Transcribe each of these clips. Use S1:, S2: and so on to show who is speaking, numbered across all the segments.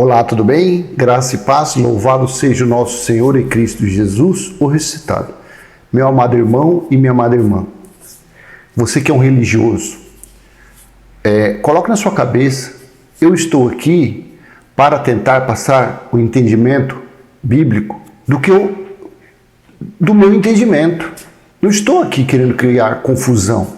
S1: Olá, tudo bem? Graça e paz, louvado seja o nosso Senhor e Cristo Jesus, o ressuscitado. Meu amado irmão e minha amada irmã, você que é um religioso, coloque na sua cabeça, eu estou aqui para tentar passar o entendimento bíblico do meu entendimento. Não estou aqui querendo criar confusão.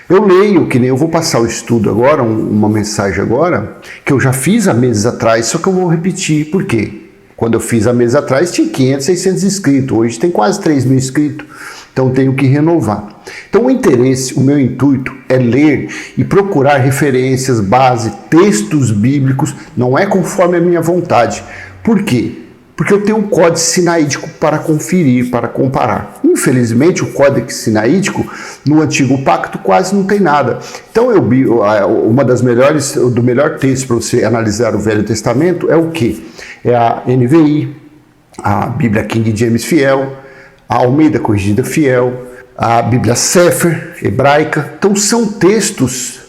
S1: Eu leio, que nem eu vou passar o estudo agora, uma mensagem agora, que eu já fiz há meses atrás, só que eu vou repetir. Por quê? Quando eu fiz há meses atrás, tinha 500, 600 inscritos. Hoje tem quase 3.000 inscritos. Então tenho que renovar. Então o meu intuito é ler e procurar referências, base, textos bíblicos, não é conforme a minha vontade. Por quê? Porque eu tenho um código sinaídico para conferir, para comparar. Infelizmente, o código sinaídico, no Antigo Pacto, quase não tem nada. Então, do melhor texto para você analisar o Velho Testamento é o quê? É a NVI, a Bíblia King James Fiel, a Almeida Corrigida Fiel, a Bíblia Sefer, hebraica. Então, são textos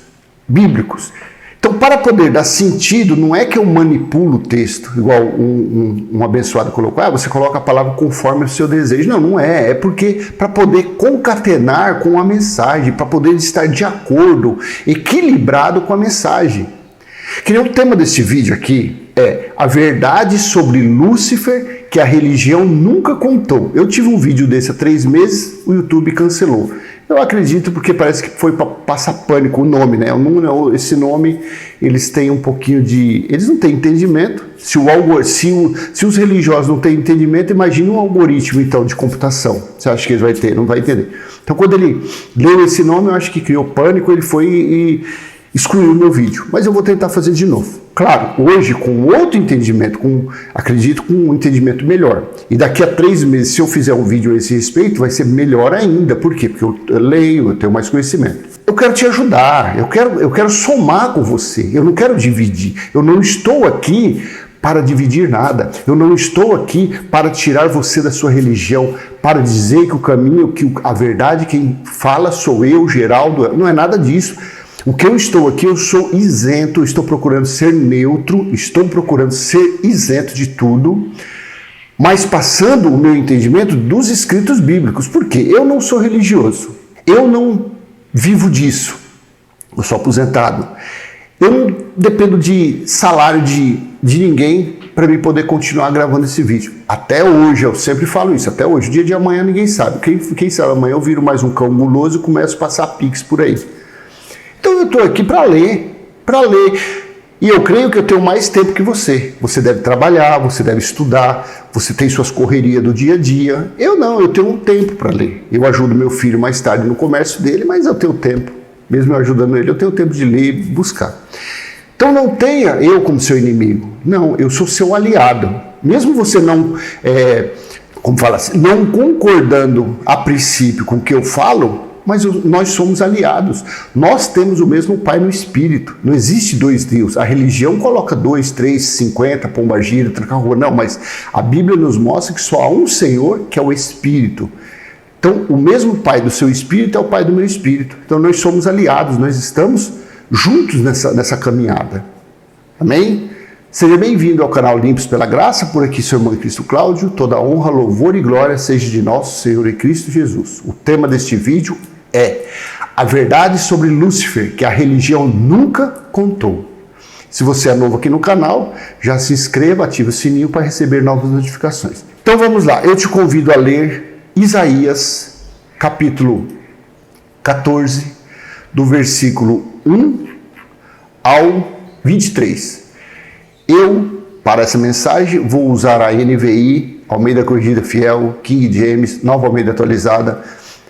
S1: bíblicos. Então, para poder dar sentido, não é que eu manipulo o texto, igual um abençoado colocou, você coloca a palavra conforme o seu desejo. Não, não é. É porque para poder concatenar com a mensagem, para poder estar de acordo, equilibrado com a mensagem. Que nem o tema desse vídeo aqui é a verdade sobre Lúcifer que a religião nunca contou. Eu tive um vídeo desse há 3 meses, o YouTube cancelou. Eu acredito porque parece que foi para passar pânico o nome, né? Esse nome, eles têm um pouquinho de... Eles não têm entendimento. Se os religiosos não têm entendimento, imagine um algoritmo, então, de computação. Você acha que eles vão ter? Não vai entender. Então, quando ele leu esse nome, eu acho que criou pânico, ele foi e excluiu o meu vídeo. Mas eu vou tentar fazer de novo. Claro, hoje com outro entendimento, acredito com um entendimento melhor. E daqui a 3 meses, se eu fizer um vídeo a esse respeito, vai ser melhor ainda. Por quê? Porque eu leio, eu tenho mais conhecimento. Eu quero te ajudar, eu quero somar com você, eu não quero dividir. Eu não estou aqui para dividir nada. Eu não estou aqui para tirar você da sua religião, para dizer que o caminho, que a verdade, quem fala sou eu, Geraldo. Não é nada disso. O que eu estou aqui, eu sou isento, eu estou procurando ser neutro, estou procurando ser isento de tudo, mas passando o meu entendimento dos escritos bíblicos. Por quê? Eu não sou religioso, eu não vivo disso, eu sou aposentado. Eu não dependo de salário de ninguém para mim poder continuar gravando esse vídeo. Até hoje, eu sempre falo isso, até hoje, dia de amanhã ninguém sabe. Quem sabe amanhã eu viro mais um cão guloso e começo a passar pix por aí. Então eu estou aqui para ler. E eu creio que eu tenho mais tempo que você. Você deve trabalhar, você deve estudar, você tem suas correrias do dia a dia. Eu não, eu tenho um tempo para ler. Eu ajudo meu filho mais tarde no comércio dele, mas eu tenho tempo. Mesmo eu ajudando ele, eu tenho tempo de ler e buscar. Então não tenha eu como seu inimigo. Não, eu sou seu aliado. Mesmo você não, não concordando a princípio com o que eu falo, mas nós somos aliados. Nós temos o mesmo Pai no Espírito. Não existe 2 deuses. A religião coloca 2, 3, 50, pombagira, tranca-rua. Não, mas a Bíblia nos mostra que só há um Senhor, que é o Espírito. Então, o mesmo Pai do seu Espírito é o Pai do meu Espírito. Então, nós somos aliados, nós estamos juntos nessa caminhada. Amém? Seja bem-vindo ao canal Limpos pela Graça, por aqui seu irmão Cristo Cláudio. Toda honra, louvor e glória seja de nosso Senhor e Cristo Jesus. O tema deste vídeo é a verdade sobre Lúcifer, que a religião nunca contou. Se você é novo aqui no canal, já se inscreva, ative o sininho para receber novas notificações. Então vamos lá, eu te convido a ler Isaías, capítulo 14, do versículo 1 ao 23. Eu, para essa mensagem, vou usar a NVI, Almeida Corrigida Fiel, King James, Nova Almeida Atualizada,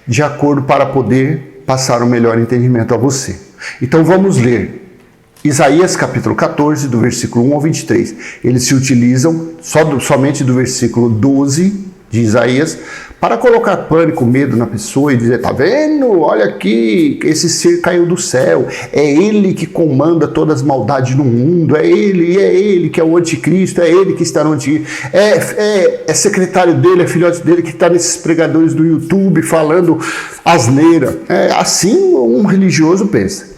S1: de acordo para poder passar o melhor entendimento a você. Então vamos ler Isaías capítulo 14, do versículo 1 ao 23. Eles se utilizam somente do versículo 12 de Isaías para colocar pânico, medo na pessoa e dizer, tá vendo? Olha aqui, esse ser caiu do céu, é ele que comanda todas as maldades no mundo, é ele que é o anticristo, é ele que está no anticristo, é secretário dele, é filhote dele que está nesses pregadores do YouTube falando asneira. É assim um religioso pensa.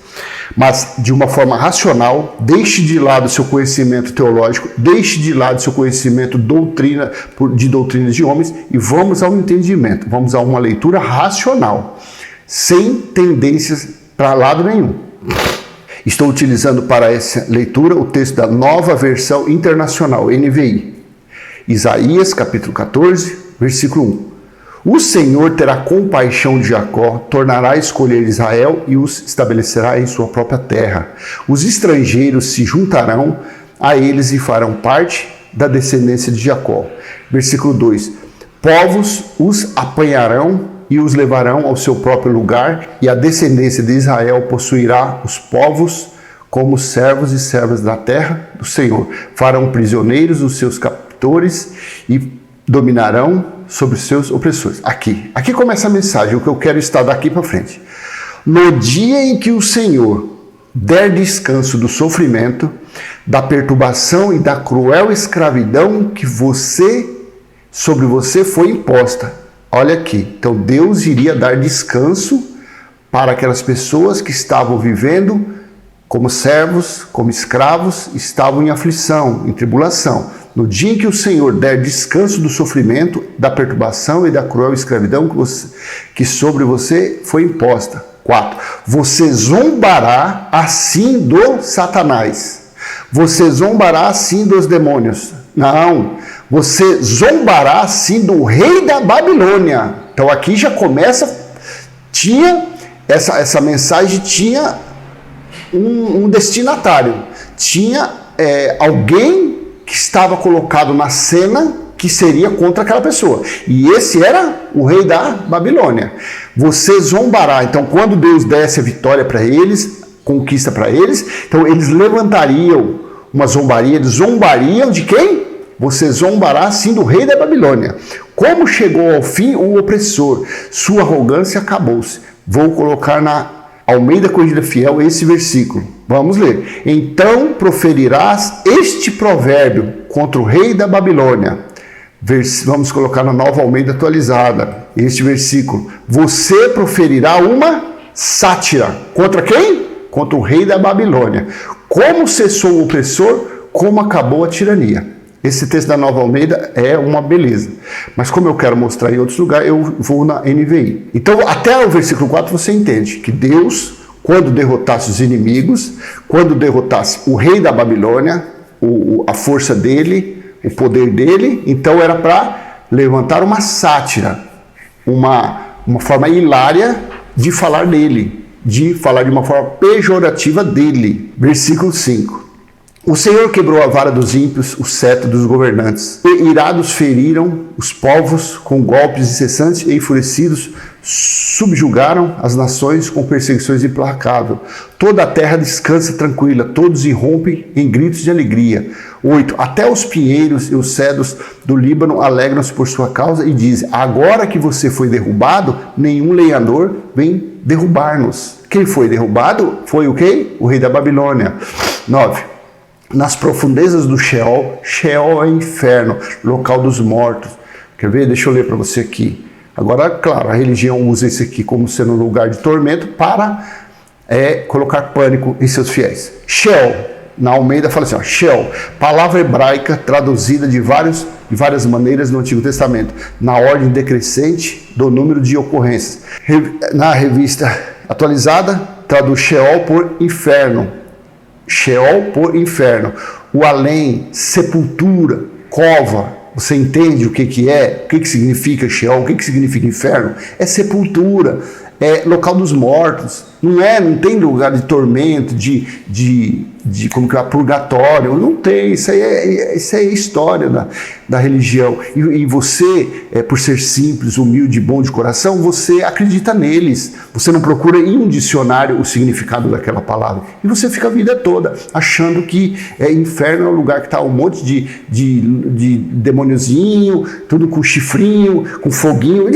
S1: Mas de uma forma racional, deixe de lado seu conhecimento teológico, deixe de lado seu conhecimento de doutrinas de homens e vamos ao entendimento, vamos a uma leitura racional, sem tendências para lado nenhum. Estou utilizando para essa leitura o texto da Nova Versão Internacional, NVI. Isaías, capítulo 14, versículo 1. O Senhor terá compaixão de Jacó, tornará a escolher Israel e os estabelecerá em sua própria terra. Os estrangeiros se juntarão a eles e farão parte da descendência de Jacó. Versículo 2. Povos os apanharão e os levarão ao seu próprio lugar, e a descendência de Israel possuirá os povos como servos e servas da terra do Senhor. Farão prisioneiros os seus captores e dominarão sobre os seus opressores. Aqui começa a mensagem, o que eu quero estar daqui para frente. No dia em que o Senhor der descanso do sofrimento, da perturbação e da cruel escravidão que sobre você foi imposta. Olha aqui, então Deus iria dar descanso para aquelas pessoas que estavam vivendo como servos, como escravos, estavam em aflição, em tribulação. No dia em que o Senhor der descanso do sofrimento, da perturbação e da cruel escravidão que sobre você foi imposta. 4. Você zombará assim do Satanás. Você zombará assim dos demônios. Não, você zombará assim do rei da Babilônia. Então aqui já começa, essa mensagem tinha um destinatário. Tinha alguém que estava colocado na cena que seria contra aquela pessoa. E esse era o rei da Babilônia. Você zombará. Então, quando Deus desse a vitória para eles, conquista para eles, então eles levantariam uma zombaria. Eles zombariam de quem? Você zombará sim do rei da Babilônia. Como chegou ao fim o opressor, sua arrogância acabou-se. Vou colocar na Almeida Corrigida Fiel esse versículo. Vamos ler. Então proferirás este provérbio contra o rei da Babilônia. Vamos colocar na Nova Almeida Atualizada. Este versículo. Você proferirá uma sátira. Contra quem? Contra o rei da Babilônia. Como cessou o opressor, como acabou a tirania. Esse texto da Nova Almeida é uma beleza. Mas como eu quero mostrar em outros lugares, eu vou na NVI. Então, até o versículo 4 você entende que Deus, quando derrotasse os inimigos, quando derrotasse o rei da Babilônia, a força dele, o poder dele, então era para levantar uma sátira, uma forma hilária de falar dele, de falar de uma forma pejorativa dele. Versículo 5. O Senhor quebrou a vara dos ímpios, o cetro dos governantes. E irados feriram os povos com golpes incessantes e enfurecidos subjugaram as nações com perseguições implacáveis. Toda a terra descansa tranquila, todos irrompem em gritos de alegria. 8. Até os pinheiros e os cedros do Líbano alegram-se por sua causa e dizem: agora que você foi derrubado, nenhum lenhador vem derrubar-nos. Quem foi derrubado foi o quê? O rei da Babilônia. 9. Nas profundezas do Sheol, Sheol é inferno, local dos mortos. Quer ver? Deixa eu ler para você aqui. Agora, claro, a religião usa isso aqui como sendo um lugar de tormento para colocar pânico em seus fiéis. Sheol, na Almeida fala assim, ó, Sheol, palavra hebraica traduzida de várias maneiras no Antigo Testamento, na ordem decrescente do número de ocorrências. Na revista atualizada, traduz Sheol por inferno. Sheol por inferno. O além, sepultura, cova. Você entende o que é? O que significa Sheol? O que significa inferno? É sepultura, é local dos mortos. Não tem lugar de tormento, como que é, purgatório. Não tem. Isso aí é história da religião. E você, por ser simples, humilde, bom de coração, você acredita neles. Você não procura em um dicionário o significado daquela palavra. E você fica a vida toda achando que inferno é um lugar que está um monte de demôniozinho, tudo com chifrinho, com foguinho,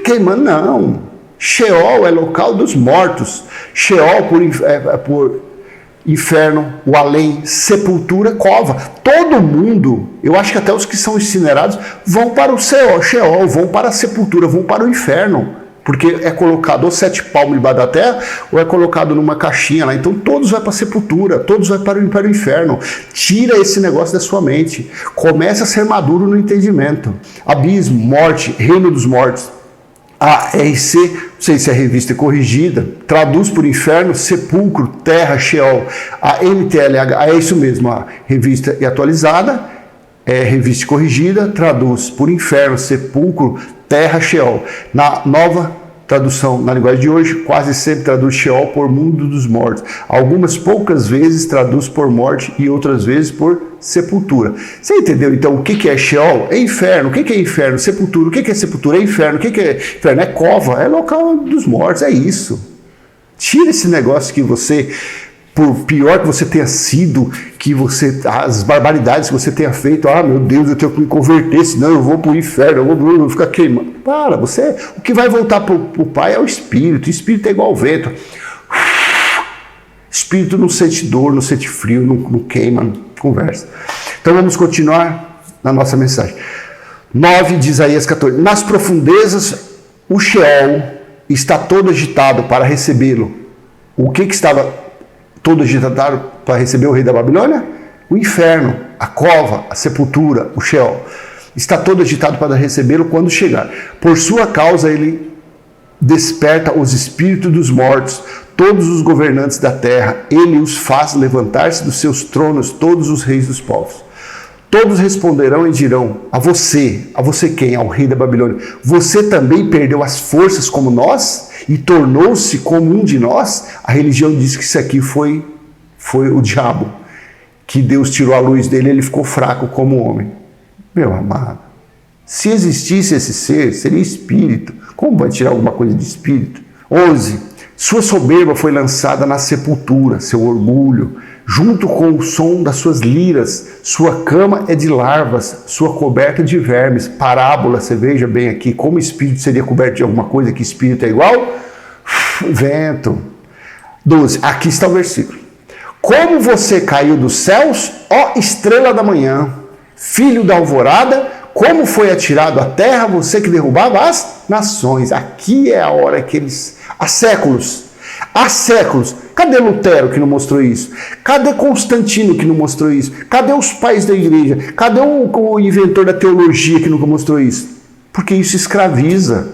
S1: queimando. Não. Sheol é local dos mortos. Sheol por inferno, o além, sepultura, cova. Todo mundo, eu acho que até os que são incinerados, vão para o Sheol, vão para a sepultura, vão para o inferno. Porque é colocado ou 7 palmos debaixo da terra, ou é colocado numa caixinha lá. Então todos vai para a sepultura, todos vai para o inferno. Tira esse negócio da sua mente. Comece a ser maduro no entendimento. Abismo, morte, reino dos mortos. A RC, não sei se é revista corrigida, traduz por inferno, sepulcro, terra, Sheol. A MTLH, é isso mesmo, a revista e atualizada, é revista corrigida, traduz por inferno, sepulcro, terra, Sheol. Na nova tradução, na linguagem de hoje, quase sempre traduz Sheol por mundo dos mortos. Algumas poucas vezes traduz por morte e outras vezes por sepultura. Você entendeu então o que é Sheol? É inferno. O que é inferno? Sepultura. O que é sepultura? É inferno. O que é inferno? É cova, é local dos mortos, é isso. Tira esse negócio que você, por pior que você tenha sido, que você, as barbaridades que você tenha feito, meu Deus, eu tenho que me converter, senão eu vou para o inferno, eu vou ficar queimando. Para, o que vai voltar para o Pai é o Espírito é igual ao vento. Espírito não sente dor, não sente frio, não queima, não conversa. Então vamos continuar na nossa mensagem. 9 de Isaías 14. Nas profundezas o Sheol está todo agitado para recebê-lo. O que estava todo agitado para receber o rei da Babilônia? O inferno, a cova, a sepultura, o Sheol. Está todo agitado para recebê-lo quando chegar. Por sua causa ele desperta os espíritos dos mortos, todos os governantes da terra. Ele os faz levantar-se dos seus tronos, todos os reis dos povos. Todos responderão e dirão: a você quem? Ao rei da Babilônia. Você também perdeu as forças como nós e tornou-se como um de nós? A religião diz que isso aqui foi o diabo, que Deus tirou a luz dele e ele ficou fraco como homem. Meu amado, se existisse esse ser, seria espírito. Como vai tirar alguma coisa de espírito? 11. Sua soberba foi lançada na sepultura, seu orgulho, junto com o som das suas liras. Sua cama é de larvas, sua coberta de vermes. Parábola, você veja bem aqui, como espírito seria coberto de alguma coisa que espírito é igual? Vento. 12. Aqui está o versículo. Como você caiu dos céus, ó estrela da manhã, filho da alvorada, como foi atirado à terra, você que derrubava as nações. Aqui é a hora que eles... Há séculos. Cadê Lutero que não mostrou isso? Cadê Constantino que não mostrou isso? Cadê os pais da igreja? Cadê o inventor da teologia que nunca mostrou isso? Porque isso escraviza.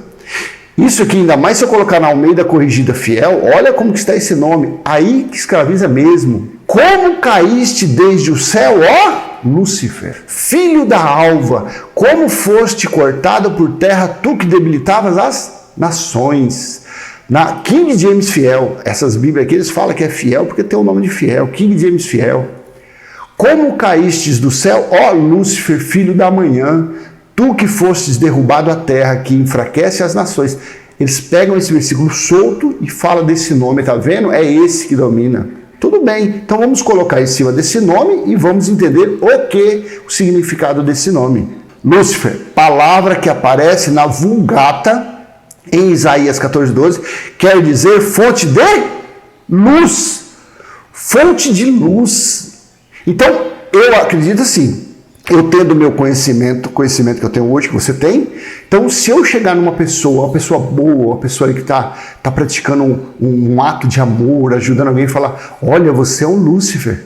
S1: Isso aqui, ainda mais se eu colocar na Almeida Corrigida Fiel, olha como que está esse nome. Aí que escraviza mesmo. Como caíste desde o céu, ó Lúcifer, filho da alva, como foste cortado por terra, tu que debilitavas as nações. Na King James Fiel, essas bíblias aqui, eles falam que é fiel porque tem o nome de fiel, King James Fiel. Como caístes do céu, ó Lúcifer, filho da manhã, tu que fostes derrubado à terra, que enfraquece as nações. Eles pegam esse versículo solto e falam desse nome, tá vendo? É esse que domina. Tudo bem, então vamos colocar em cima desse nome e vamos entender o significado desse nome. Lúcifer, palavra que aparece na Vulgata, em Isaías 14:12, quer dizer fonte de luz. Fonte de luz. Então, eu acredito assim, eu tendo o meu conhecimento que eu tenho hoje, que você tem, então se eu chegar numa pessoa, uma pessoa boa, uma pessoa que está praticando um ato de amor, ajudando alguém, e falar: olha, você é um Lúcifer.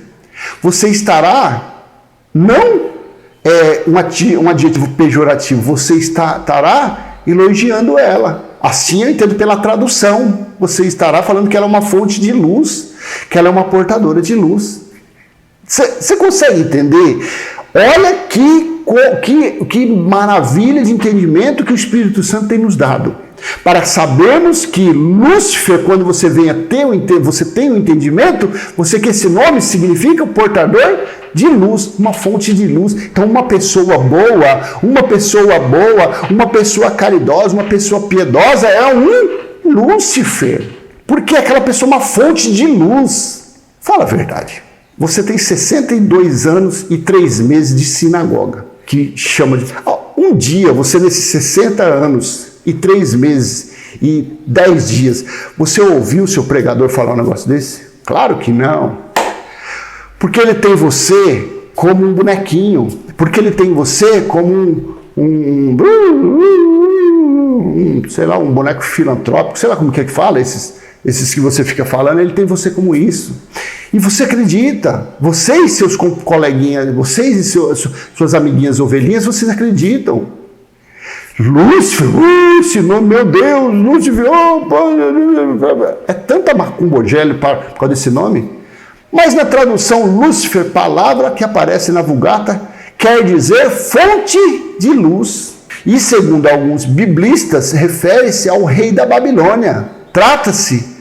S1: Você estará, não um adjetivo pejorativo, você estará elogiando ela. Assim eu entendo pela tradução. Você estará falando que ela é uma fonte de luz, que ela é uma portadora de luz. Você consegue entender? Olha que maravilha de entendimento que o Espírito Santo tem nos dado. Para sabermos que Lúcifer, quando você você tem o entendimento, você que esse nome significa portador de luz, uma fonte de luz. Então uma pessoa boa, uma pessoa caridosa, uma pessoa piedosa é um Lúcifer. Porque aquela pessoa é uma fonte de luz. Fala a verdade. Você tem 62 anos e 3 meses de sinagoga, que chama de... Um dia, você nesses 60 anos e 3 meses e 10 dias, você ouviu o seu pregador falar um negócio desse? Claro que não. Porque ele tem você como um bonequinho. Porque ele tem você como sei lá, um boneco filantrópico, sei lá como que fala, esses que você fica falando, ele tem você como isso. E você acredita, você e seus coleguinhas, vocês e suas amiguinhas ovelhinhas, vocês acreditam. Lúcifer, esse nome, meu Deus, Lúcifer, é tanta macumbogélia por causa desse nome. Mas na tradução Lúcifer, palavra que aparece na Vulgata, quer dizer fonte de luz. E segundo alguns biblistas, refere-se ao rei da Babilônia. Trata-se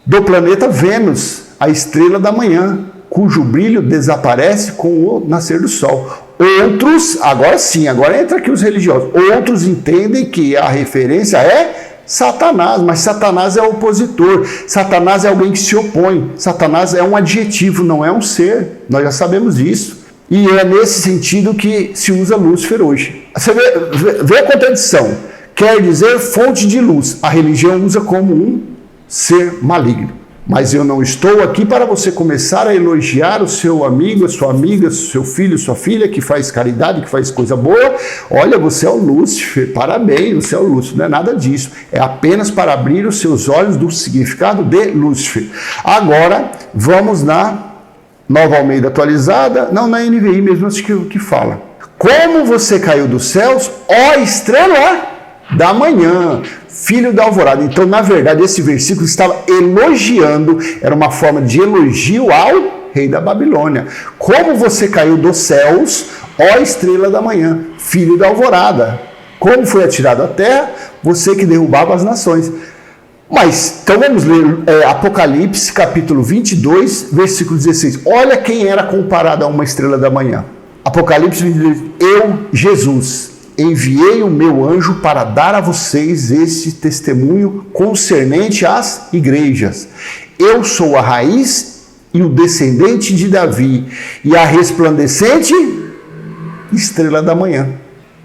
S1: do planeta Vênus, a estrela da manhã, cujo brilho desaparece com o nascer do sol. Outros, agora sim, agora entra aqui os religiosos, outros entendem que a referência é Satanás, mas Satanás é opositor, Satanás é alguém que se opõe, Satanás é um adjetivo, não é um ser, nós já sabemos disso. E é nesse sentido que se usa Lúcifer hoje. Você vê a contradição, quer dizer fonte de luz, a religião usa como um ser maligno. Mas eu não estou aqui para você começar a elogiar o seu amigo, a sua amiga, seu filho, sua filha, que faz caridade, que faz coisa boa. Olha, você é o Lúcifer, parabéns, você é o Lúcifer. Não é nada disso. É apenas para abrir os seus olhos do significado de Lúcifer. Agora, vamos na Nova Almeida atualizada, não na NVI mesmo, acho que fala. Como você caiu dos céus, ó estrela da manhã, filho da alvorada. Então, na verdade, esse versículo estava elogiando, era uma forma de elogio ao rei da Babilônia. Como você caiu dos céus, ó estrela da manhã, filho da alvorada. Como foi atirado à terra, você que derrubava as nações. Mas, então vamos ler Apocalipse, capítulo 22, versículo 16. Olha quem era comparado a uma estrela da manhã. Apocalipse 22, eu, Jesus, enviei o meu anjo para dar a vocês esse testemunho concernente às igrejas. Eu sou a raiz e o descendente de Davi e a resplandecente estrela da manhã.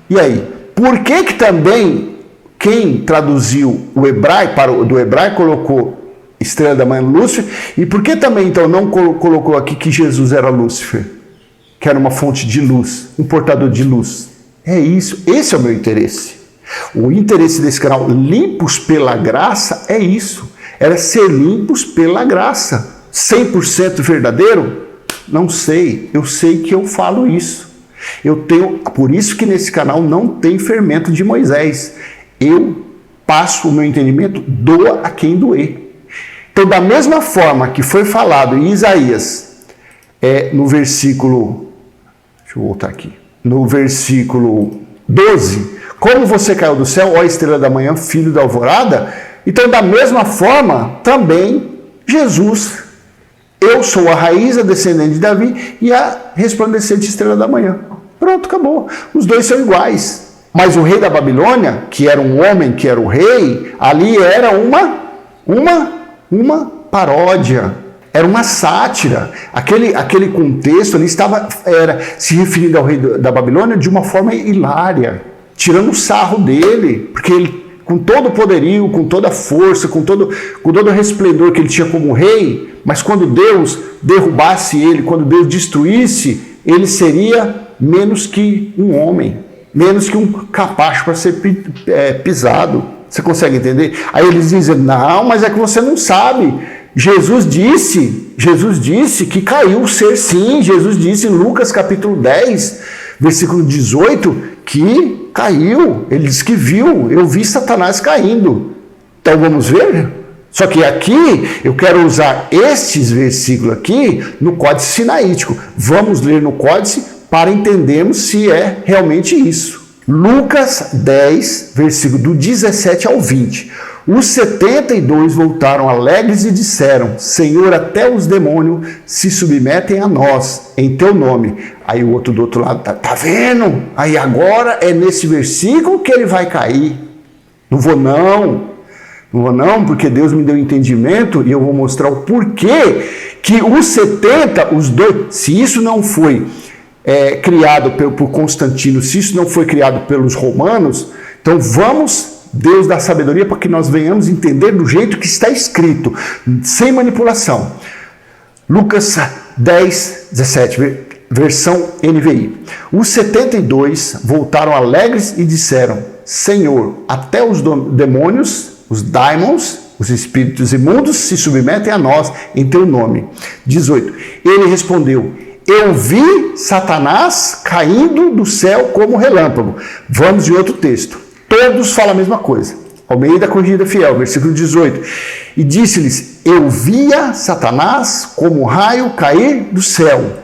S1: E aí, por que também quem traduziu o hebraico, do hebraico colocou estrela da manhã Lúcifer, e por que também então não colocou aqui que Jesus era Lúcifer, que era uma fonte de luz, um portador de luz? É isso, esse é o meu interesse. O interesse desse canal, Limpos pela Graça, é isso. Era ser limpos pela graça. 100% verdadeiro? Não sei. Eu sei que eu falo isso. Por isso que nesse canal não tem fermento de Moisés. Eu passo o meu entendimento, doa a quem doer. Então, da mesma forma que foi falado em Isaías, no versículo... Deixa eu voltar aqui. No versículo 12, como você caiu do céu, ó estrela da manhã, filho da alvorada, então da mesma forma, também Jesus, eu sou a raiz, a descendente de Davi e a resplandecente estrela da manhã. Pronto, acabou. Os dois são iguais. Mas o rei da Babilônia, que era um homem, que era o rei, ali era uma paródia. Era uma sátira. Aquele contexto ali era se referindo ao rei da Babilônia de uma forma hilária, tirando o sarro dele, porque ele, com todo o poderio, com toda a força, com todo o resplendor que ele tinha como rei, mas quando Deus derrubasse ele, quando Deus destruísse, ele seria menos que um homem, menos que um capacho para ser pisado. Você consegue entender? Aí eles dizem, não, mas é que você não sabe. Jesus disse que caiu o ser, sim. Jesus disse em Lucas capítulo 10, versículo 18, que caiu. Ele disse que viu, eu vi Satanás caindo. Então vamos ver? Só que aqui eu quero usar estes versículos aqui no Códice Sinaítico. Vamos ler no Códice para entendermos se é realmente isso. Lucas 10, versículo do 17 ao 20. Os 72 voltaram alegres e disseram, Senhor, até os demônios se submetem a nós, em teu nome. Aí o outro do outro lado, tá vendo? Aí agora é nesse versículo que ele vai cair. Não vou não, porque Deus me deu entendimento e eu vou mostrar o porquê que os 70, os dois, se isso não foi criado por Constantino, se isso não foi criado pelos romanos, então Deus dá sabedoria para que nós venhamos entender do jeito que está escrito, sem manipulação. Lucas 10, 17, versão NVI. Os 72 voltaram alegres e disseram, Senhor, até os demônios, os daimons, os espíritos imundos, se submetem a nós em teu nome. 18. Ele respondeu: eu vi Satanás caindo do céu como relâmpago. Vamos de outro texto. Todos falam a mesma coisa. Almeida Corrigida Fiel, versículo 18. E disse-lhes: eu via Satanás como raio cair do céu.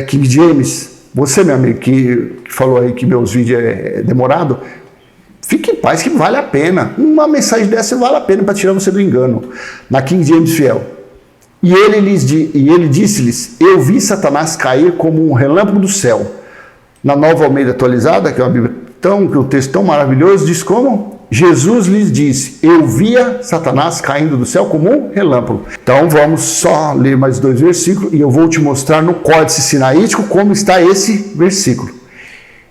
S1: King James, você, meu amigo, que falou aí que meus vídeos é demorado, fique em paz que vale a pena. Uma mensagem dessa vale a pena para tirar você do engano. Na King James Fiel. E ele disse-lhes: eu vi Satanás cair como um relâmpago do céu. Na Nova Almeida Atualizada, que é uma Bíblia que é um texto tão maravilhoso, diz como? Jesus lhes disse: eu via Satanás caindo do céu como um relâmpago. Então vamos só ler mais 2 versículos e eu vou te mostrar no Códice Sinaítico como está esse versículo.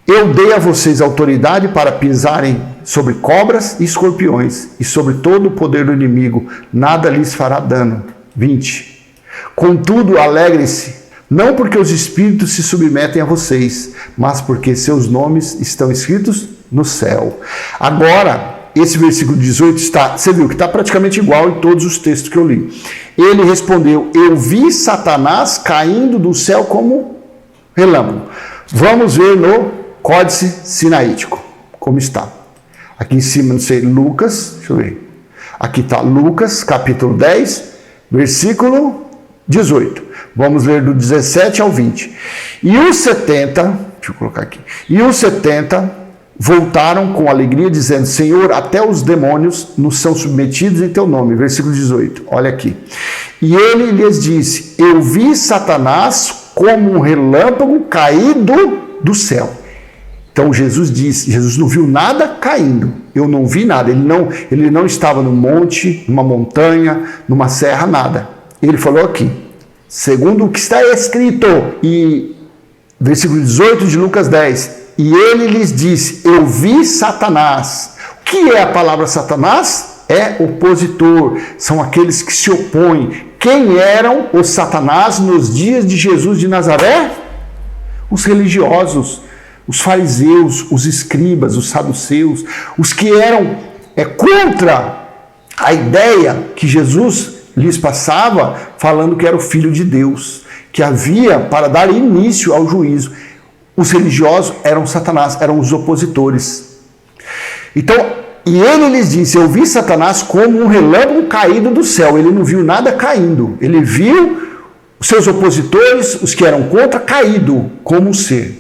S1: Eu dei a vocês autoridade para pisarem sobre cobras e escorpiões e sobre todo o poder do inimigo, nada lhes fará dano. 20. Contudo, alegrem-se, não porque os espíritos se submetem a vocês, mas porque seus nomes estão escritos no céu. Agora, esse versículo 18 está, você viu que está praticamente igual em todos os textos que eu li. Ele respondeu: eu vi Satanás caindo do céu como relâmpago. Vamos ver no Códice Sinaítico como está. Aqui em cima, não sei, Lucas, deixa eu ver. Aqui está Lucas, capítulo 10, versículo 18. Vamos ler do 17 ao 20. E os 70, deixa eu colocar aqui. E os 70 voltaram com alegria, dizendo: Senhor, até os demônios nos são submetidos em teu nome. Versículo 18, olha aqui. E ele lhes disse: eu vi Satanás como um relâmpago caído do céu. Então Jesus disse, Jesus não viu nada caindo, eu não vi nada, ele não estava no monte, numa montanha, numa serra, nada. Ele falou aqui, segundo o que está escrito, e versículo 18 de Lucas 10, e ele lhes disse: eu vi Satanás. O que é a palavra Satanás? É opositor, são aqueles que se opõem. Quem eram os Satanás nos dias de Jesus de Nazaré? Os religiosos, os fariseus, os escribas, os saduceus, os que eram contra a ideia que Jesus lhes passava, falando que era o Filho de Deus, que havia para dar início ao juízo. Os religiosos eram Satanás, eram os opositores. Então, e ele lhes disse: eu vi Satanás como um relâmpago caído do céu. Ele não viu nada caindo, ele viu os seus opositores, os que eram contra, caído como um ser.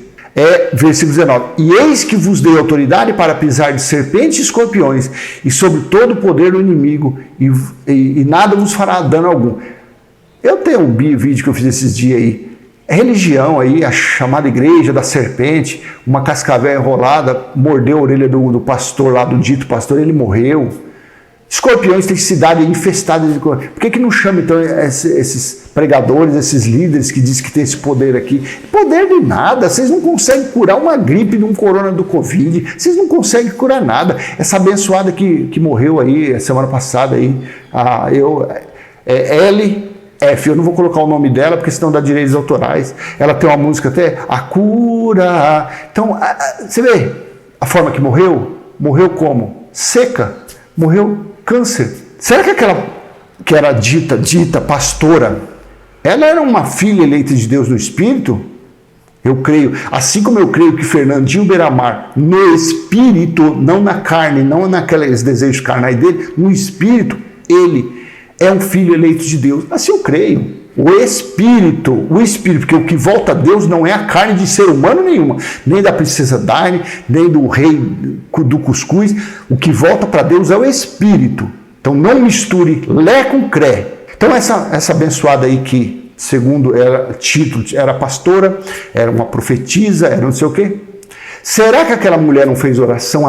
S1: Versículo 19. E eis que vos dei autoridade para pisar de serpentes e escorpiões, e sobre todo o poder do inimigo, e nada vos fará dano algum. Eu tenho um vídeo que eu fiz esses dias aí. Religião aí, a chamada igreja da serpente, uma cascavel enrolada, mordeu a orelha do pastor lá, do dito pastor, ele morreu. Escorpiões tem cidade infestada de escorpiões. Por que não chama então esses pregadores, esses líderes que dizem que tem esse poder aqui? Poder de nada, vocês não conseguem curar uma gripe de um corona do Covid, vocês não conseguem curar nada. Essa abençoada que morreu aí, semana passada aí, LF, eu não vou colocar o nome dela porque senão dá direitos autorais. Ela tem uma música até, a cura. Então, você vê a forma que morreu? Morreu como? Seca. Morreu câncer. Será que aquela que era dita pastora, ela era uma filha eleita de Deus no Espírito? Eu creio. Assim como eu creio que Fernandinho Beiramar, no Espírito, não na carne, não naqueles desejos carnais dele, no Espírito, ele é um filho eleito de Deus. Assim eu creio. O Espírito, porque o que volta a Deus não é a carne de ser humano nenhuma, nem da princesa Daine, nem do rei do cuscuz. O que volta para Deus é o Espírito. Então não misture lé com cré. Então essa abençoada aí que, segundo título, era pastora, era uma profetisa, era não sei o quê. Será que aquela mulher não fez oração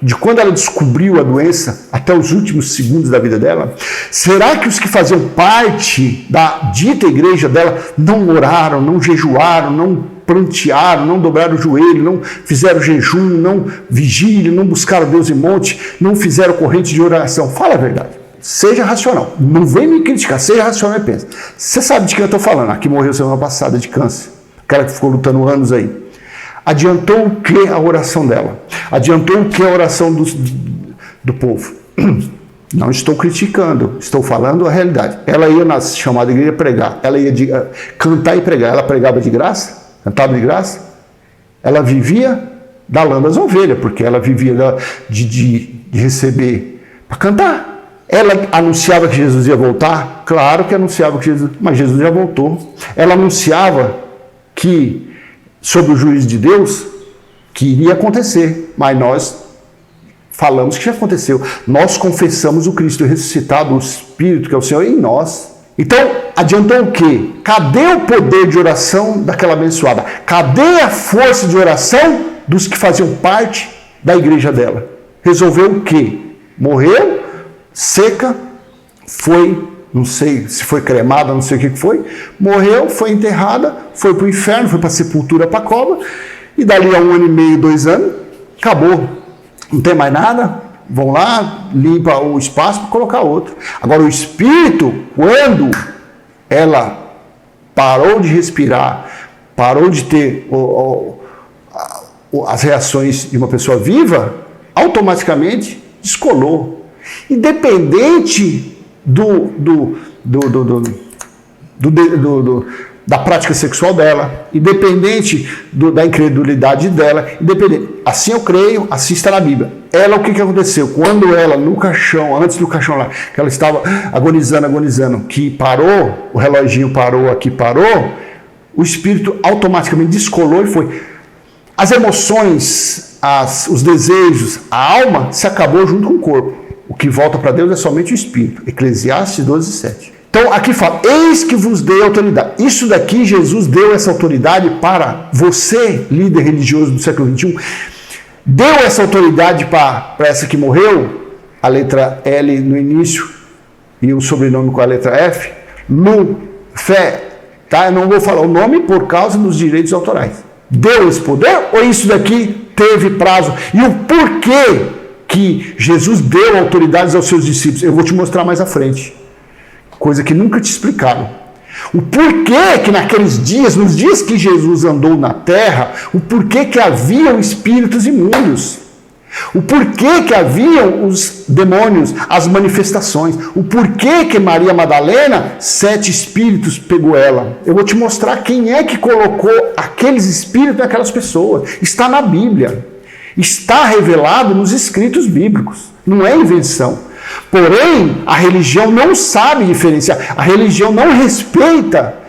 S1: de quando ela descobriu a doença até os últimos segundos da vida dela? Será que os que faziam parte da dita igreja dela não oraram, não jejuaram, não prantearam, não dobraram o joelho, não fizeram jejum, não vigília, não buscaram Deus em monte, não fizeram corrente de oração? Fala a verdade. Seja racional. Não vem me criticar. Seja racional e pensa. Você sabe de quem eu estou falando? A que morreu semana passada de câncer. Aquela que ficou lutando anos aí. Adiantou o que a oração dela? Adiantou o que a oração do povo? Não estou criticando, estou falando a realidade. Ela ia na chamada igreja pregar, ela ia cantar e pregar. Ela pregava de graça? Cantava de graça? Ela vivia da lã das ovelhas, porque ela vivia de receber para cantar. Ela anunciava que Jesus ia voltar? Claro que anunciava que Jesus, mas Jesus já voltou. Ela anunciava que sobre o juízo de Deus, que iria acontecer, mas nós falamos que já aconteceu. Nós confessamos o Cristo ressuscitado, o Espírito, que é o Senhor, em nós. Então, adiantou o quê? Cadê o poder de oração daquela abençoada? Cadê a força de oração dos que faziam parte da igreja dela? Resolveu o quê? Morreu, seca, foi, não sei se foi cremada, não sei o que foi, morreu, foi enterrada, foi para o inferno, foi para a sepultura, para a cova, e dali a 1 ano e meio, 2 anos, acabou. Não tem mais nada, vão lá, limpa o espaço para colocar outro. Agora o Espírito, quando ela parou de respirar, parou de ter as reações de uma pessoa viva, automaticamente descolou. Independente da prática sexual dela, independente da incredulidade dela, independente. Assim eu creio, assim está na Bíblia. Ela, o que aconteceu? Quando ela, no caixão, antes do caixão lá, que ela estava agonizando, que parou, o reloginho parou aqui, parou, o Espírito automaticamente descolou e foi. As emoções, os desejos, a alma se acabou junto com o corpo. O que volta para Deus é somente o Espírito. Eclesiastes 12:7. Então, aqui fala, eis que vos dei autoridade. Isso daqui, Jesus deu essa autoridade para você, líder religioso do século XXI. Deu essa autoridade para essa que morreu, a letra L no início e o sobrenome com a letra F, Lu, Fé, tá? Eu não vou falar o nome por causa dos direitos autorais. Deu esse poder ou isso daqui teve prazo? E o porquê que Jesus deu autoridades aos seus discípulos? Eu vou te mostrar mais à frente. Coisa que nunca te explicaram. O porquê que naqueles dias, nos dias que Jesus andou na terra, o porquê que haviam espíritos imundos. O porquê que haviam os demônios, as manifestações. O porquê que Maria Madalena, 7 espíritos pegou ela. Eu vou te mostrar quem é que colocou aqueles espíritos naquelas pessoas. Está na Bíblia. Está revelado nos escritos bíblicos. Não é invenção. Porém, a religião não sabe diferenciar. A religião não respeita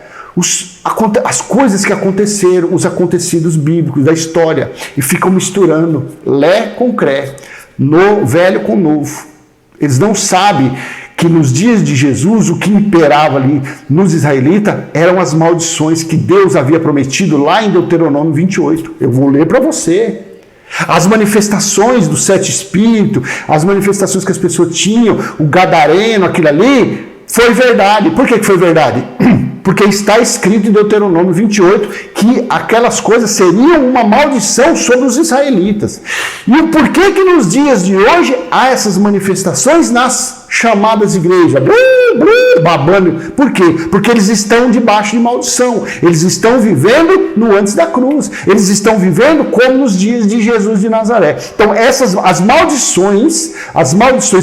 S1: as coisas que aconteceram, os acontecidos bíblicos da história, e ficam misturando lé com cré, no velho com novo. Eles não sabem que nos dias de Jesus o que imperava ali nos israelitas eram as maldições que Deus havia prometido lá em Deuteronômio 28. Eu vou ler para você. As manifestações do 7 espíritos, as manifestações que as pessoas tinham, o gadareno, aquilo ali, foi verdade. Por que foi verdade? Porque está escrito em Deuteronômio 28 que aquelas coisas seriam uma maldição sobre os israelitas. E o porquê que nos dias de hoje há essas manifestações nas chamadas igrejas? Babando. Por quê? Porque eles estão debaixo de maldição. Eles estão vivendo no antes da cruz. Eles estão vivendo como nos dias de Jesus de Nazaré. Então as maldições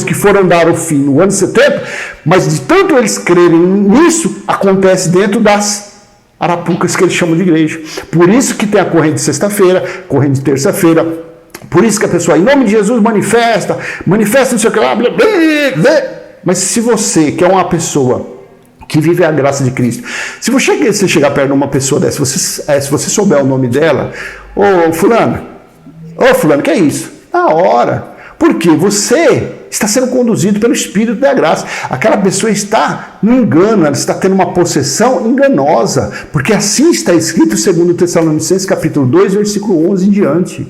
S1: que foram dar o fim no ano 70, mas de tanto eles crerem nisso, acontece dentro das arapucas que eles chamam de igreja. Por isso que tem a corrente de sexta-feira, corrente de terça-feira. Por isso que a pessoa, em nome de Jesus, manifesta não sei o que lá, blá, blá, blá. Mas se você, que é uma pessoa que vive a graça de Cristo, se você chegar perto de uma pessoa dessa, se você souber o nome dela, ô fulano, que é isso? Na hora. Porque você está sendo conduzido pelo Espírito da graça. Aquela pessoa está no engano, ela está tendo uma possessão enganosa, porque assim está escrito segundo Tessalonicenses capítulo 2, versículo 11 em diante.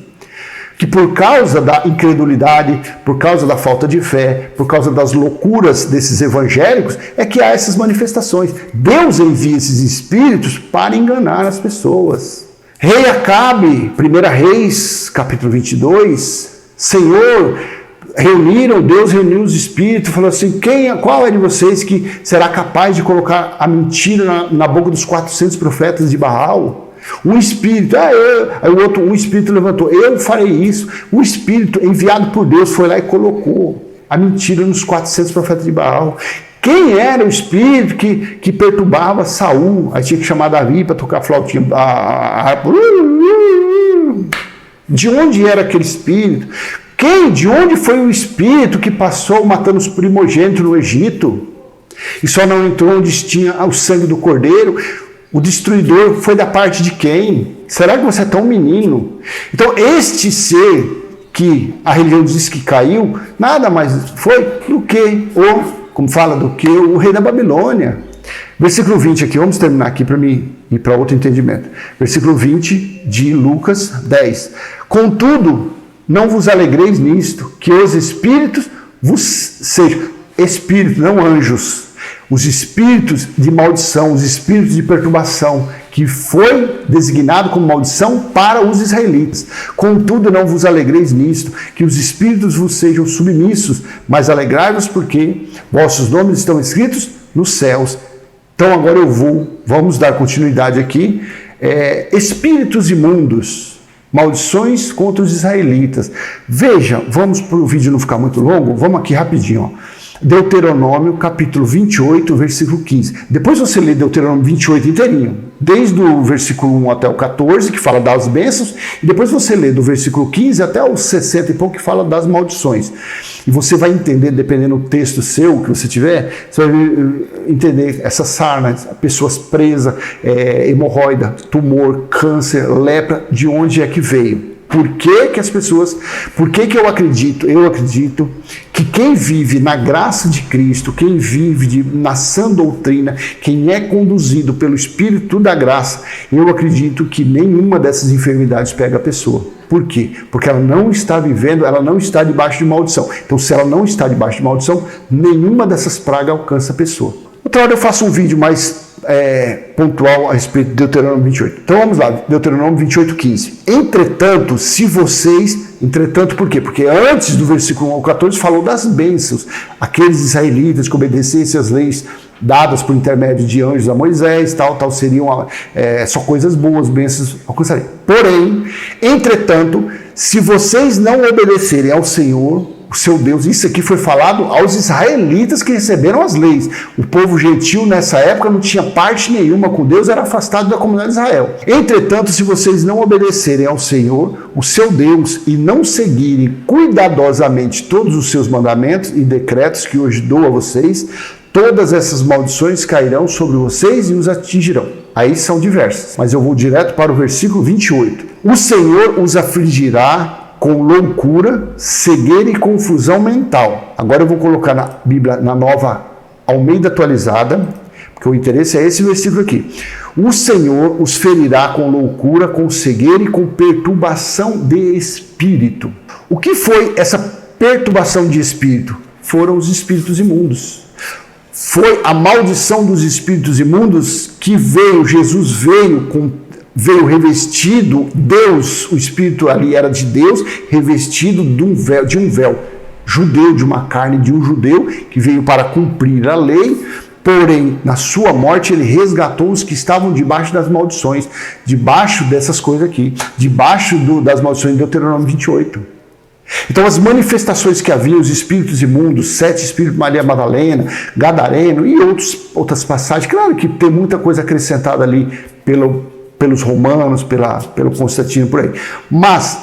S1: Que por causa da incredulidade, por causa da falta de fé, por causa das loucuras desses evangélicos, é que há essas manifestações. Deus envia esses espíritos para enganar as pessoas. Rei Acabe, 1 Reis, capítulo 22, Senhor, Deus reuniu os espíritos e falou assim, qual é de vocês que será capaz de colocar a mentira na boca dos 400 profetas de Baal? Um espírito, aí o outro, um espírito levantou, eu farei isso. O espírito enviado por Deus foi lá e colocou a mentira nos 400 profetas de Baal. Quem era o espírito que perturbava Saul? Aí tinha que chamar Davi para tocar a flautinha, a harpa. De onde era aquele espírito? De onde foi o espírito que passou matando os primogênitos no Egito? E só não entrou onde tinha o sangue do cordeiro? O destruidor foi da parte de quem? Será que você é tão menino? Então, este ser que a religião diz que caiu, nada mais foi do que o rei da Babilônia. Versículo 20 aqui, vamos terminar aqui para mim ir para outro entendimento. Versículo 20 de Lucas 10. Contudo, não vos alegreis nisto, que os espíritos vos sejam, espíritos, não anjos, os espíritos de maldição, os espíritos de perturbação, que foi designado como maldição para os israelitas. Contudo, não vos alegreis nisto, que os espíritos vos sejam submissos, mas alegrai-vos porque vossos nomes estão escritos nos céus. Então agora vamos dar continuidade aqui. Espíritos imundos, maldições contra os israelitas. Veja, vamos para o vídeo não ficar muito longo, vamos aqui rapidinho, ó. Deuteronômio, capítulo 28, versículo 15. Depois você lê Deuteronômio 28 inteirinho, desde o versículo 1 até o 14, que fala das bênçãos, e depois você lê do versículo 15 até o 60 e pouco, que fala das maldições. E você vai entender, dependendo do texto seu que você tiver, você vai entender essas sarnas, pessoas presas, hemorroida, tumor, câncer, lepra, de onde é que veio. Por que eu acredito? Eu acredito que quem vive na graça de Cristo, quem vive na sã doutrina, quem é conduzido pelo Espírito da graça, eu acredito que nenhuma dessas enfermidades pega a pessoa. Por quê? Porque ela não está vivendo, ela não está debaixo de maldição. Então, se ela não está debaixo de maldição, nenhuma dessas pragas alcança a pessoa. Outra hora eu faço um vídeo mais pontual a respeito de Deuteronômio 28. Então vamos lá, Deuteronômio 28, 15. Entretanto, por quê? Porque antes do versículo 1 ao 14 falou das bênçãos. Aqueles israelitas que obedecessem as leis dadas por intermédio de anjos a Moisés, tal, seriam só coisas boas, bênçãos alcançariam. Porém, entretanto, se vocês não obedecerem ao Senhor, o seu Deus, isso aqui foi falado aos israelitas que receberam as leis. O povo gentil nessa época não tinha parte nenhuma com Deus, era afastado da comunidade de Israel. Entretanto, se vocês não obedecerem ao Senhor, o seu Deus, e não seguirem cuidadosamente todos os seus mandamentos e decretos que hoje dou a vocês, todas essas maldições cairão sobre vocês e os atingirão. Aí são diversas, mas eu vou direto para o versículo 28. O Senhor os afligirá com loucura, cegueira e confusão mental. Agora eu vou colocar na Bíblia, na nova Almeida atualizada, porque o interesse é esse versículo aqui. O Senhor os ferirá com loucura, com cegueira e com perturbação de espírito. O que foi essa perturbação de espírito? Foram os espíritos imundos. Foi a maldição dos espíritos imundos que Jesus veio revestido, Deus, o Espírito ali era de Deus, revestido de um véu judeu, de uma carne de um judeu, que veio para cumprir a lei, porém, na sua morte, ele resgatou os que estavam debaixo das maldições, debaixo dessas coisas aqui, debaixo das maldições de Deuteronômio 28. Então, as manifestações que havia, os espíritos imundos, 7 espíritos de Maria Madalena, Gadareno e outras passagens, claro que tem muita coisa acrescentada ali pelos romanos, pelo Constantino, por aí. Mas,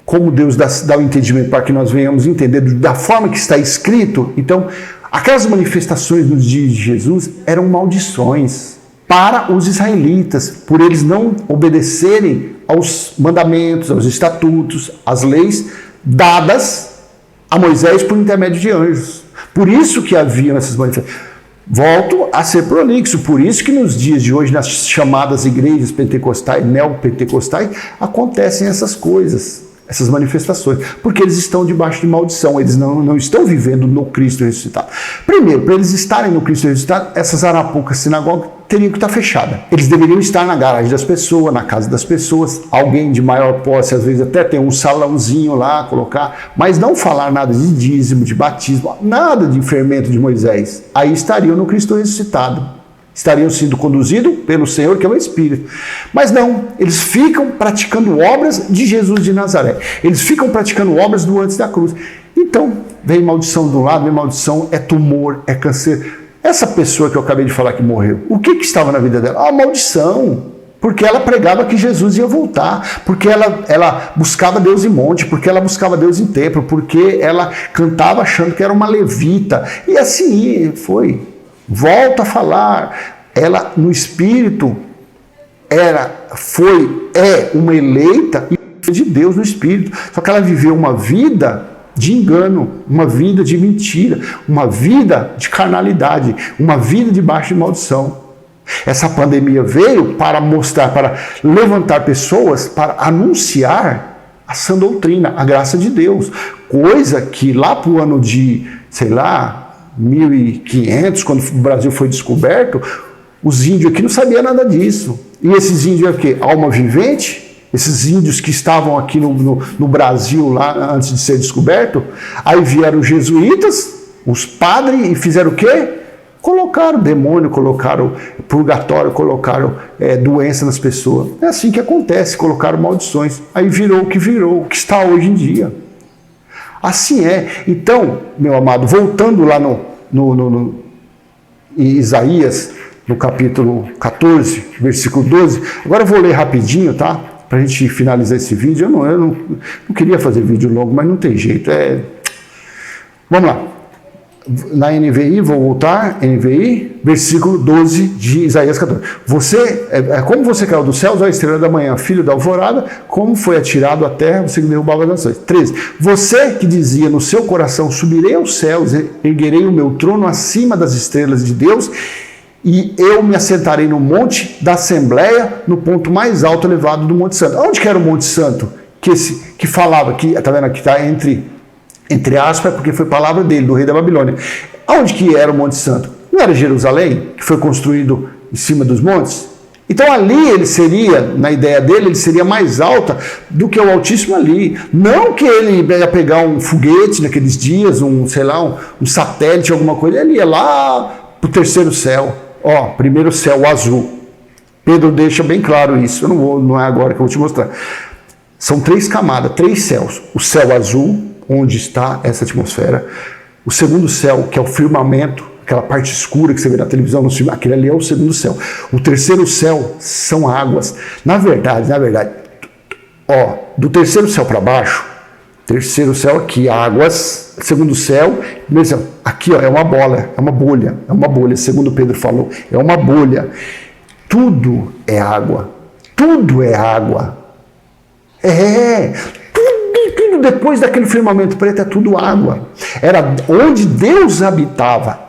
S1: como Deus dá o entendimento para que nós venhamos entender da forma que está escrito, então, aquelas manifestações nos dias de Jesus eram maldições para os israelitas, por eles não obedecerem aos mandamentos, aos estatutos, às leis dadas a Moisés por intermédio de anjos. Por isso que haviam essas manifestações. Volto a ser prolixo, por isso que nos dias de hoje, nas chamadas igrejas pentecostais, neopentecostais, acontecem essas coisas, essas manifestações, porque eles estão debaixo de maldição, eles não estão vivendo no Cristo ressuscitado. Primeiro, para eles estarem no Cristo ressuscitado, essas arapucas sinagogas teriam que estar fechadas. Eles deveriam estar na garagem das pessoas, na casa das pessoas, alguém de maior posse, às vezes até tem um salãozinho lá, colocar, mas não falar nada de dízimo, de batismo, nada de fermento de Moisés. Aí estariam no Cristo ressuscitado. estariam sendo conduzidos pelo Senhor, que é o Espírito. Mas não, eles ficam praticando obras de Jesus de Nazaré. Eles ficam praticando obras do antes da cruz. Então, vem maldição de um lado, vem maldição, é tumor, é câncer. Essa pessoa que eu acabei de falar que morreu, o que estava na vida dela? A maldição. Porque ela pregava que Jesus ia voltar, porque ela buscava Deus em monte, porque ela buscava Deus em templo, porque ela cantava achando que era uma levita. E assim foi. Volta a falar. Ela, no espírito, é uma eleita e de Deus no espírito. Só que ela viveu uma vida de engano, uma vida de mentira, uma vida de carnalidade, uma vida debaixo de maldição. Essa pandemia veio para mostrar, para levantar pessoas, para anunciar a sã doutrina, a graça de Deus. Coisa que lá para o ano de, 1500, quando o Brasil foi descoberto, os índios aqui não sabiam nada disso. E esses índios é o quê? Alma vivente? Esses índios que estavam aqui no Brasil, lá antes de ser descoberto, aí vieram os jesuítas, os padres, e fizeram o quê? Colocaram demônio, colocaram purgatório, colocaram doença nas pessoas. É assim que acontece, colocaram maldições. Aí virou o que está hoje em dia. Assim é. Então, meu amado, voltando lá em Isaías, no capítulo 14, versículo 12, agora eu vou ler rapidinho, tá? Para a gente finalizar esse vídeo. Eu não queria fazer vídeo longo, mas não tem jeito. Vamos lá. Na NVI, vou voltar, NVI, versículo 12 de Isaías 14. Como você caiu dos céus, a estrela da manhã, filho da alvorada, como foi atirado à terra, você que derrubava as nações. 13. Você que dizia no seu coração, subirei aos céus, erguerei o meu trono acima das estrelas de Deus, e eu me assentarei no monte da Assembleia, no ponto mais alto elevado do Monte Santo. Onde que era o Monte Santo? Que falava, tá vendo aqui, está entre aspas, porque foi palavra dele, do rei da Babilônia. Onde que era o Monte Santo? Não era Jerusalém, que foi construído em cima dos montes? Então ali ele seria, na ideia dele, ele seria mais alta do que o Altíssimo ali. Não que ele ia pegar um foguete naqueles dias, um satélite, alguma coisa, ele ia lá para o terceiro céu. Primeiro céu, o azul. Pedro deixa bem claro isso, não é agora que eu vou te mostrar. São 3 camadas, 3 céus. O céu azul, onde está essa atmosfera. O segundo céu, que é o firmamento, aquela parte escura que você vê na televisão, aquele ali é o segundo céu. O terceiro céu são águas. Na verdade, do terceiro céu para baixo, terceiro céu aqui, águas, segundo céu, aqui é uma bola, é uma bolha, segundo Pedro falou, é uma bolha. Tudo é água. Tudo é água. Tudo depois daquele firmamento preto é tudo água. Era onde Deus habitava.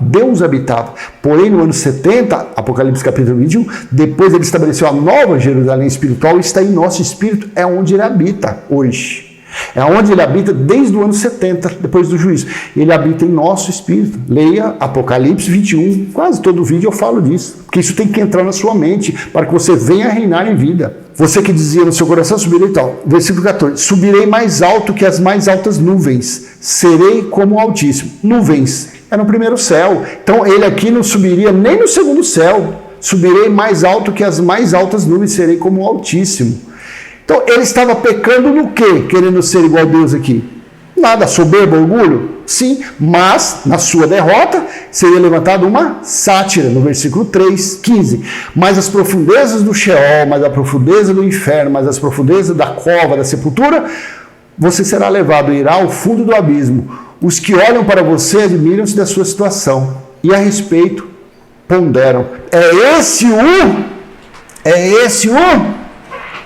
S1: Porém, no ano 70, Apocalipse capítulo 21, depois ele estabeleceu a nova Jerusalém espiritual, está em nosso espírito, é onde ele habita hoje. É onde ele habita desde o ano 70, depois do juízo. Ele habita em nosso espírito. Leia Apocalipse 21. Quase todo vídeo eu falo disso. Porque isso tem que entrar na sua mente para que você venha reinar em vida. Você que dizia no seu coração, subirei tal. Versículo 14. Subirei mais alto que as mais altas nuvens. Serei como o Altíssimo. Nuvens. É no primeiro céu. Então ele aqui não subiria nem no segundo céu. Subirei mais alto que as mais altas nuvens. Serei como o Altíssimo. Então, ele estava pecando no quê? Querendo ser igual a Deus aqui? Nada, soberba, orgulho? Sim, mas na sua derrota seria levantada uma sátira, no versículo 3, 15. Mas as profundezas do Sheol, mas a profundeza do inferno, mas as profundezas da cova, da sepultura, você será levado, irá ao fundo do abismo. Os que olham para você admiram-se da sua situação e a respeito ponderam. É esse o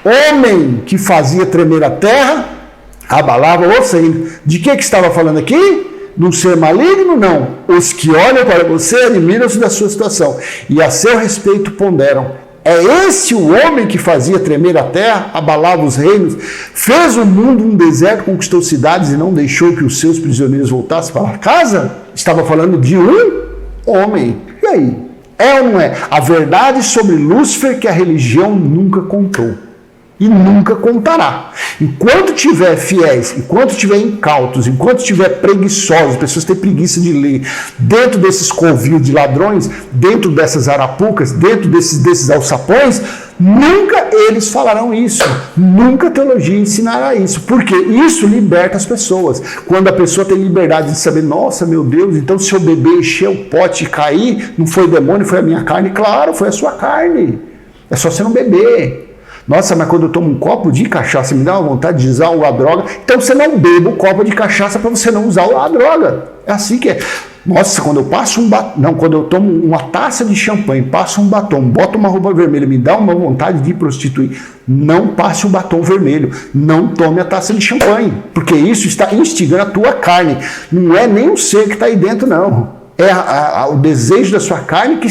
S1: homem que fazia tremer a terra, abalava o reino. De que estava falando aqui? De um ser maligno? Não. Os que olham para você admiram-se da sua situação e a seu respeito ponderam. É esse o homem que fazia tremer a terra, abalava os reinos, fez o mundo um deserto, conquistou cidades e não deixou que os seus prisioneiros voltassem para casa? Estava falando de um homem. E aí? É ou não é? A verdade sobre Lúcifer que a religião nunca contou. e nunca contará. Enquanto tiver fiéis, enquanto tiver incautos, enquanto tiver preguiçosos, pessoas que têm preguiça de ler, dentro desses covios de ladrões, dentro dessas arapucas, dentro desses alçapões, nunca eles falarão isso, nunca a teologia ensinará isso, porque isso liberta as pessoas. Quando a pessoa tem liberdade de saber, nossa, meu Deus, então se eu beber, encher o pote e cair, não foi demônio, foi a minha carne? Claro, foi a sua carne, é só você não beber. Nossa, mas quando eu tomo um copo de cachaça, me dá uma vontade de usar a droga, então você não beba o copo de cachaça para você não usar a droga. É assim que é. Nossa, quando eu passo quando eu tomo uma taça de champanhe, passo um batom, boto uma roupa vermelha, me dá uma vontade de prostituir, não passe o batom vermelho, não tome a taça de champanhe, porque isso está instigando a tua carne. Não é nem o ser que está aí dentro, não. É o desejo da sua carne que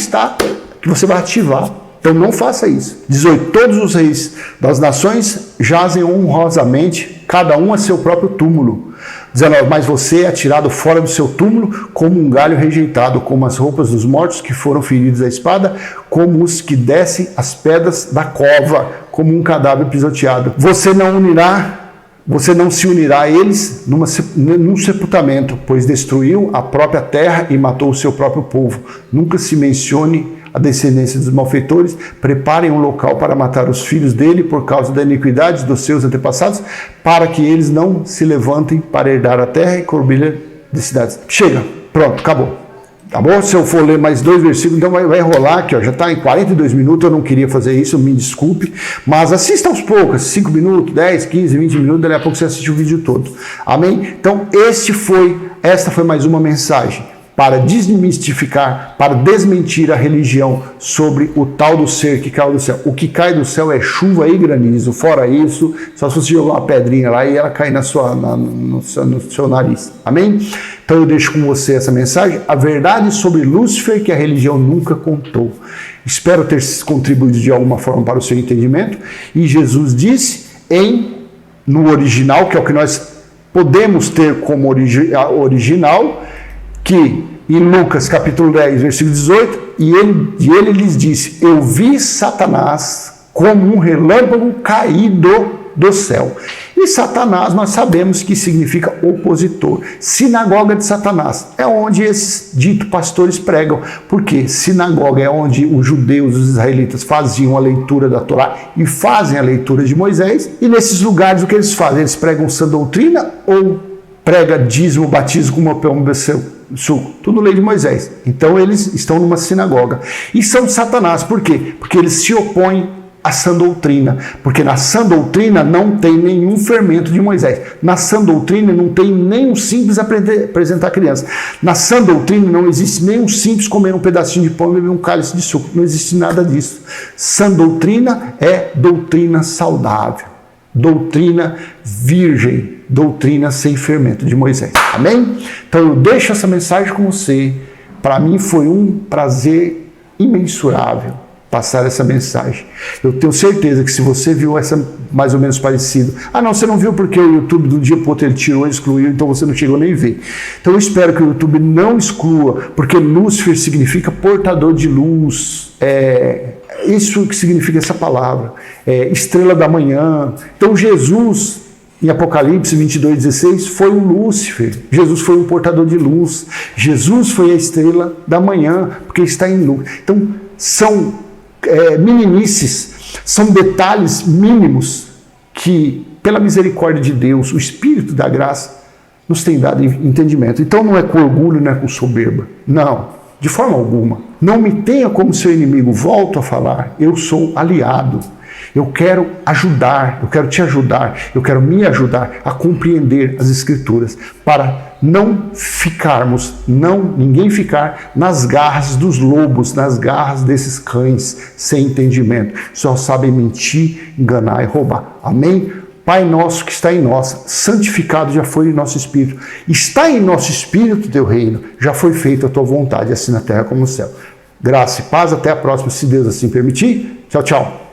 S1: você vai ativar. Então não faça isso. 18. Todos os reis das nações jazem honrosamente, cada um a seu próprio túmulo. 19. Mas você é atirado fora do seu túmulo como um galho rejeitado, como as roupas dos mortos que foram feridos à espada, como os que descem as pedras da cova, como um cadáver pisoteado. Você não se unirá a eles num sepultamento, pois destruiu a própria terra e matou o seu próprio povo. Nunca se mencione a descendência dos malfeitores, preparem um local para matar os filhos dele por causa da iniquidade dos seus antepassados, para que eles não se levantem para herdar a terra e corbilha de cidades. Chega, pronto, acabou. Tá bom? Se eu for ler mais 2 versículos, então vai rolar aqui, ó, já está em 42 minutos, eu não queria fazer isso, me desculpe, mas assista aos poucos, 5 minutos, 10, 15, 20 minutos, daí a pouco você assiste o vídeo todo. Amém? Então, esta foi mais uma mensagem para desmistificar, para desmentir a religião sobre o tal do ser que caiu do céu. O que cai do céu é chuva e granizo. Fora isso, só se você jogar uma pedrinha lá e ela cair no seu nariz. Amém? Então eu deixo com você essa mensagem, a verdade sobre Lúcifer que a religião nunca contou. Espero ter contribuído de alguma forma para o seu entendimento. E Jesus disse no original, que é o que nós podemos ter como original, que em Lucas capítulo 10, versículo 18, e ele lhes disse, eu vi Satanás como um relâmpago caído do céu. E Satanás nós sabemos que significa opositor. Sinagoga de Satanás é onde esses ditos pastores pregam, porque sinagoga é onde os judeus, os israelitas faziam a leitura da Torá e fazem a leitura de Moisés, e nesses lugares o que eles fazem? Eles pregam sã doutrina ou prega dízimo, batismo, como o pão bebeu suco, tudo lei de Moisés. Então eles estão numa sinagoga e são de Satanás. Por quê? Porque eles se opõem à sã doutrina, porque na sã doutrina não tem nenhum fermento de Moisés, na sã doutrina não tem nem um simples apresentar a criança, na sã doutrina não existe nem um simples comer um pedacinho de pão e beber um cálice de suco, não existe nada disso. Sã doutrina é doutrina saudável, doutrina virgem, doutrina sem fermento de Moisés. Amém? Então eu deixo essa mensagem com você. Para mim foi um prazer imensurável passar essa mensagem. Eu tenho certeza que se você viu essa mais ou menos parecido, não, você não viu porque o YouTube de um dia para o outro ele tirou e excluiu, então você não chegou nem a ver. Então eu espero que o YouTube não exclua, porque Lúcifer significa portador de luz, isso que significa essa palavra, estrela da manhã. Então Jesus, em Apocalipse 22:16, foi um Lúcifer. Jesus foi um portador de luz. Jesus foi a estrela da manhã, porque está em luz. Então, são meninices, são detalhes mínimos que, pela misericórdia de Deus, o Espírito da graça, nos tem dado entendimento. Então, não é com orgulho, não é com soberba. Não, de forma alguma. Não me tenha como seu inimigo. Volto a falar, eu sou aliado. Eu quero ajudar, eu quero te ajudar, eu quero me ajudar a compreender as Escrituras para ninguém ficar nas garras dos lobos, nas garras desses cães sem entendimento. Só sabem mentir, enganar e roubar. Amém? Pai nosso que está em nós, santificado já foi em nosso espírito. Está em nosso espírito teu reino, já foi feita a tua vontade, assim na terra como no céu. Graça e paz, até a próxima, se Deus assim permitir. Tchau, tchau.